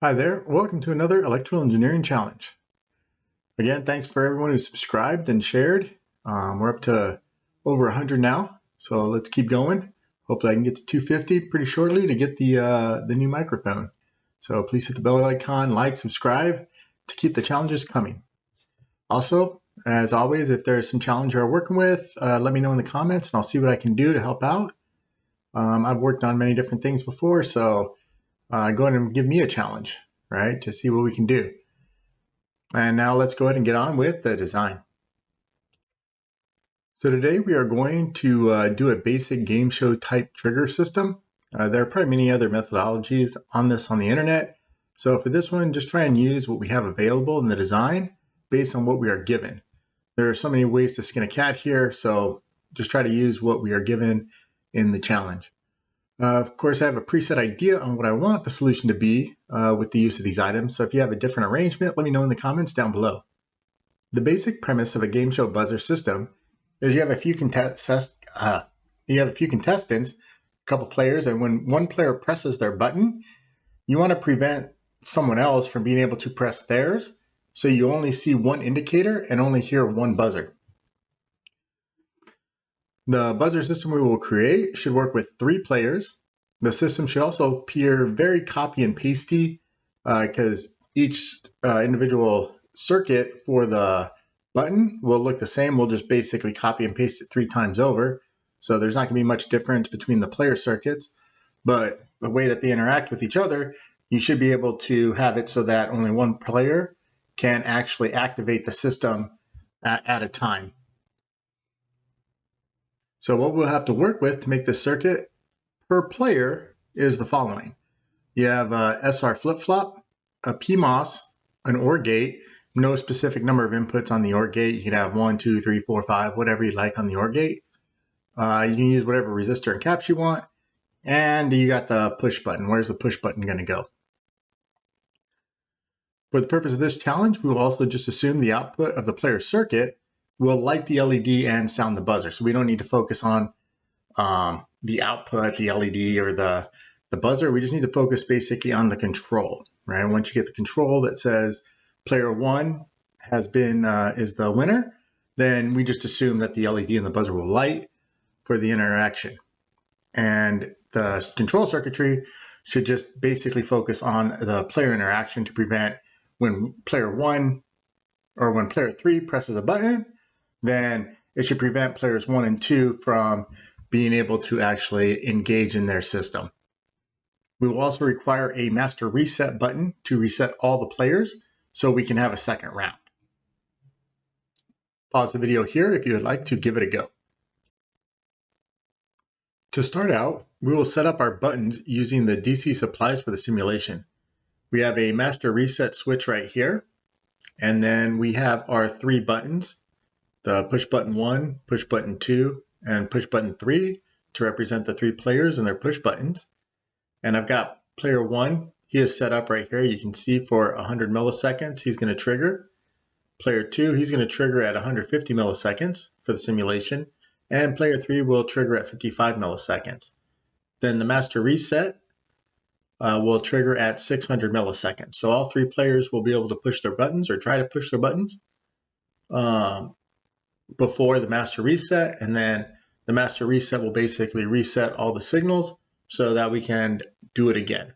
Hi there, welcome to another Electrical Engineering Challenge. Again, thanks for everyone who subscribed and shared. We're up to over 100 now, so let's keep going. Hopefully I can get to 250 pretty shortly to get the new microphone. So please hit the bell icon, like, subscribe to keep the challenges coming. Also, as always, if there's some challenge you're working with, let me know in the comments and I'll see what I can do to help out. I've worked on many different things before, so go ahead and give me a challenge, right, to see what we can do. And now let's go ahead and get on with the design. So today we are going to do a basic game show type trigger system. There are probably many other methodologies on this on the internet. So for this one, just try and use what we have available in the design based on what we are given. There are so many ways to skin a cat here, so just try to use what we are given in the challenge. Of course, I have a preset idea on what I want the solution to be with the use of these items. So if you have a different arrangement, let me know in the comments down below. The basic premise of a game show buzzer system is you have a few contestants, a couple players, and when one player presses their button, you want to prevent someone else from being able to press theirs. So you only see one indicator and only hear one buzzer. The buzzer system we will create should work with 3 players. The system should also appear very copy and pasty because each individual circuit for the button will look the same. We'll just basically copy and paste it 3 times over. So there's not going to be much difference between the player circuits, but the way that they interact with each other, you should be able to have it so that only one player can actually activate the system at a time. So what we'll have to work with to make this circuit per player is the following. You have a SR flip-flop, a PMOS, an OR gate, no specific number of inputs on the OR gate. You can have 1, 2, 3, 4, 5, whatever you like on the OR gate. You can use whatever resistor and caps you want. And you got the push button. Where's the push button going to go? For the purpose of this challenge, we will also just assume the output of the player circuit will light the LED and sound the buzzer. So we don't need to focus on the output, the LED, or the buzzer. We just need to focus basically on the control, right? Once you get the control that says player 1 has been is the winner, then we just assume that the LED and the buzzer will light for the interaction. And the control circuitry should just basically focus on the player interaction to prevent when player 1 or when player 3 presses a button, then it should prevent players 1 and 2 from being able to actually engage in their system. We will also require a master reset button to reset all the players so we can have a second round. Pause the video here if you would like to give it a go. To start out, we will set up our buttons using the DC supplies for the simulation. We have a master reset switch right here, and then we have our 3 buttons, the push button 1, push button 2, and push button 3 to represent the 3 players and their push buttons. And I've got player 1, he is set up right here. You can see for 100 milliseconds, he's going to trigger. Player 2, he's going to trigger at 150 milliseconds for the simulation. And player 3 will trigger at 55 milliseconds. Then the master reset will trigger at 600 milliseconds. So all 3 players will be able to push their buttons or try to push their buttons before the master reset, and then the master reset will basically reset all the signals so that we can do it again.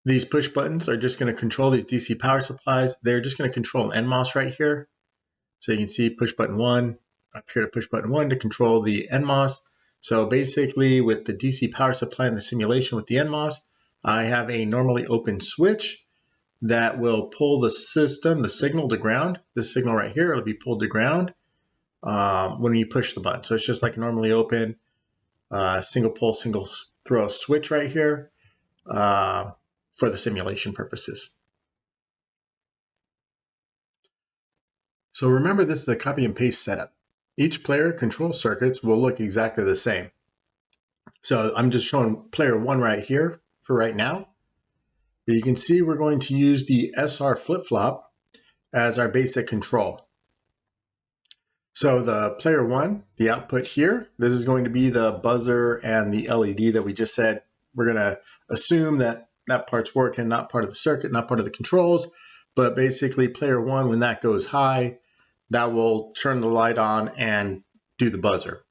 These push buttons are just going to control these DC power supplies. They're just going to control an NMOS right here. So you can see push button 1, up here to push button 1 to control the NMOS. So basically with the DC power supply in the simulation with the NMOS, I have a normally open switch that will pull the system, the signal to ground. This signal right here, it'll be pulled to ground when you push the button. So it's just like a normally open single pole, single throw switch right here for the simulation purposes. So remember, this is a copy and paste setup. Each player control circuits will look exactly the same. So I'm just showing player 1 right here for right now. But you can see we're going to use the SR flip-flop as our basic control. So the player one, the output here, this is going to be the buzzer and the LED that we just said. We're going to assume that that part's working, not part of the circuit, not part of the controls, but basically player one, when that goes high, that will turn the light on and do the buzzer.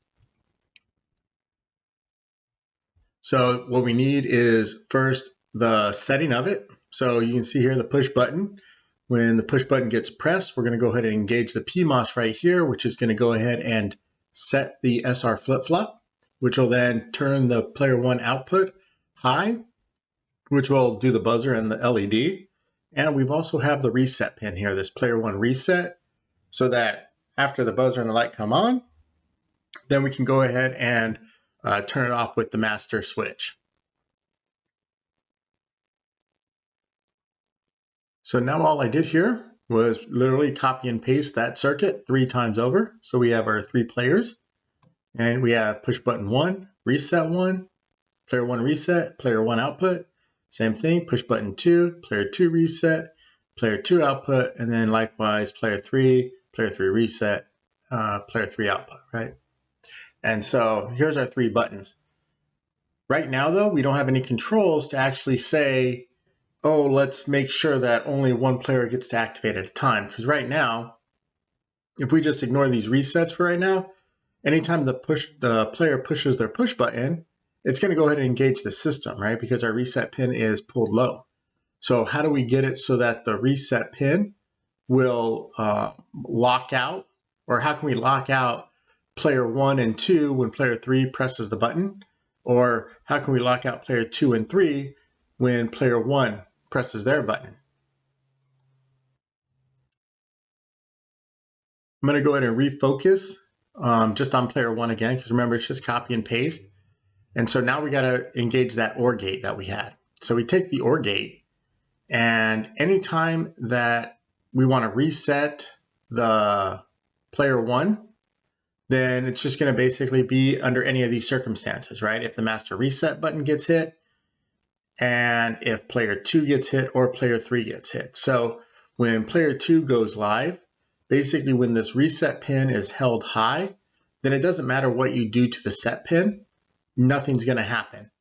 So what we need is first the setting of it. So you can see here the push button. When the push button gets pressed, we're going to go ahead and engage the PMOS right here, which is going to go ahead and set the SR flip-flop, which will then turn the player one output high, which will do the buzzer and the LED. And we've also have the reset pin here, this player one reset, so that after the buzzer and the light come on, then we can go ahead and turn it off with the master switch. So now all I did here was literally copy and paste that circuit 3 times over. So we have our 3 players, and we have push button 1, reset 1, player 1 reset, player 1 output. Same thing, push button 2, player 2 reset, player 2 output, and then likewise player 3 reset, player 3 output, right? And so here's our 3 buttons. Right now though, we don't have any controls to actually say, oh, let's make sure that only one player gets to activate at a time. Because right now, if we just ignore these resets for right now, anytime the player pushes their push button, it's going to go ahead and engage the system, right? Because our reset pin is pulled low. So how do we get it so that the reset pin will lock out? Or how can we lock out player 1 and 2 when player 3 presses the button? Or how can we lock out player 2 and 3 when player 1 presses their button? I'm going to go ahead and refocus just on player 1 again, because remember, it's just copy and paste. And so now we got to engage that OR gate that we had. So we take the OR gate, and anytime that we want to reset the player 1, then it's just going to basically be under any of these circumstances, right? If the master reset button gets hit, and if player 2 gets hit or player 3 gets hit. So when player 2 goes live, basically when this reset pin is held high, then it doesn't matter what you do to the set pin, nothing's going to happen,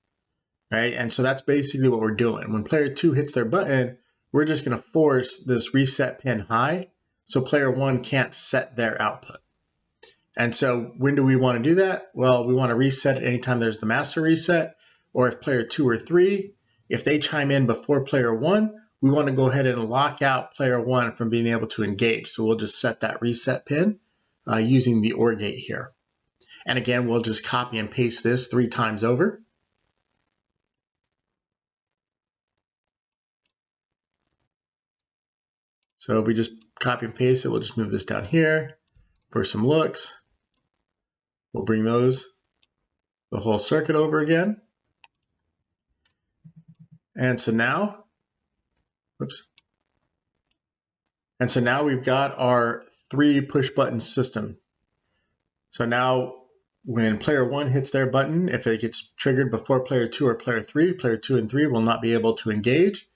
right? And so that's basically what we're doing. When player 2 hits their button, we're just going to force this reset pin high so player 1 can't set their output. And so when do we want to do that? Well, we want to reset it anytime there's the master reset, or if player 2 or 3, if they chime in before player 1, we want to go ahead and lock out player 1 from being able to engage. So we'll just set that reset pin using the OR gate here. And again, we'll just copy and paste this 3 times over. So if we just copy and paste it, we'll just move this down here for some looks. We'll bring the whole circuit over again. And so now, And so now we've got our 3 push button system. So now when player 1 hits their button, if it gets triggered before player 2 or player 3, player 2 and 3 will not be able to engage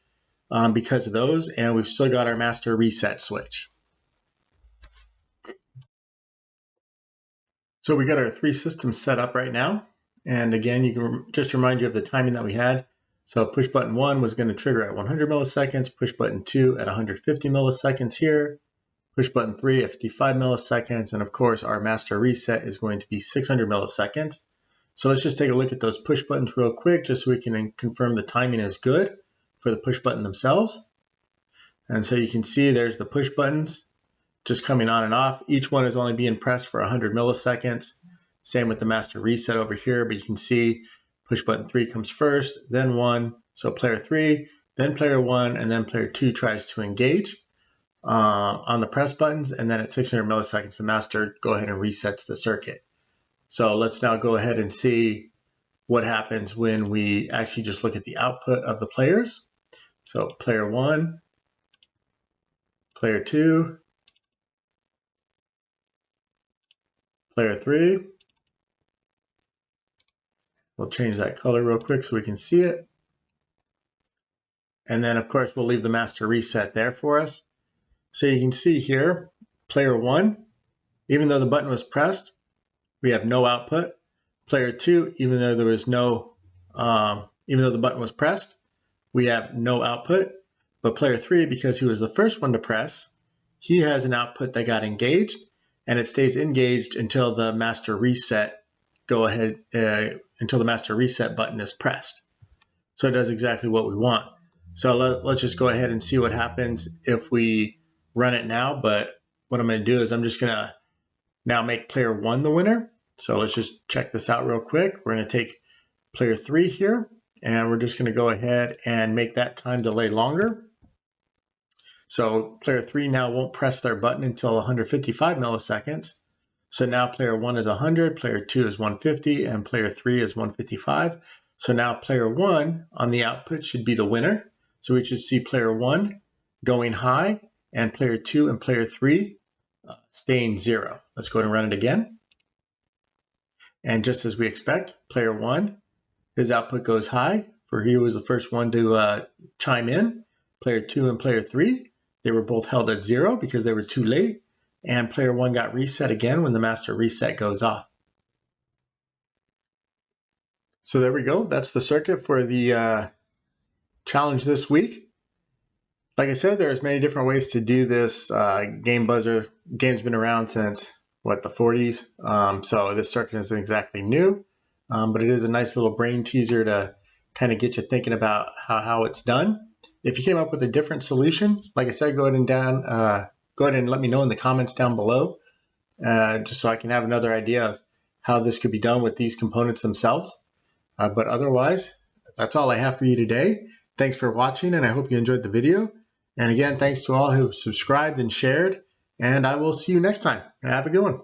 because of those. And we've still got our master reset switch. So we got our 3 systems set up right now. And again, you can just remind you of the timing that we had. So push button 1 was going to trigger at 100 milliseconds, push button 2 at 150 milliseconds here, push button 3 at 55 milliseconds, and of course our master reset is going to be 600 milliseconds. So let's just take a look at those push buttons real quick just so we can confirm the timing is good for the push button themselves. And so you can see there's the push buttons just coming on and off. Each one is only being pressed for 100 milliseconds. Same with the master reset over here, but you can see push button 3 comes first, then 1, so player 3, then player 1, and then player 2 tries to engage on the press buttons, and then at 600 milliseconds, the master go ahead and resets the circuit. So let's now go ahead and see what happens when we actually just look at the output of the players. So player 1, player 2, player 3. We'll change that color real quick so we can see it. And then, of course, we'll leave the master reset there for us. So you can see here, player 1 even though the button was pressed, we have no output. Player 2, even though there was no, even though the button was pressed, we have no output. But player 3, because he was the first one to press, he has an output that got engaged, and it stays engaged until the master reset until the master reset button is pressed. So it does exactly what we want. So let's just go ahead and see what happens if we run it now. But what I'm going to do is I'm just going to now make player 1 the winner. So let's just check this out real quick. We're going to take player 3 here, and we're just going to go ahead and make that time delay longer. So player 3 now won't press their button until 155 milliseconds. So now player 1 is 100, player 2 is 150, and player 3 is 155. So now player 1 on the output should be the winner. So we should see player 1 going high, and player 2 and player 3 staying 0. Let's go ahead and run it again. And just as we expect, player 1, his output goes high, for he was the first one to chime in. Player 2 and player 3, they were both held at 0 because they were too late. And player 1 got reset again when the master reset goes off. So there we go. That's the circuit for the challenge this week. Like I said, there's many different ways to do this game buzzer. Game's been around since, what, the 40s? So this circuit isn't exactly new, but it is a nice little brain teaser to kind of get you thinking about how it's done. If you came up with a different solution, like I said, go ahead and let me know in the comments down below, just so I can have another idea of how this could be done with these components themselves. But otherwise, that's all I have for you today. Thanks for watching, and I hope you enjoyed the video. And again, thanks to all who subscribed and shared, and I will see you next time. Have a good one.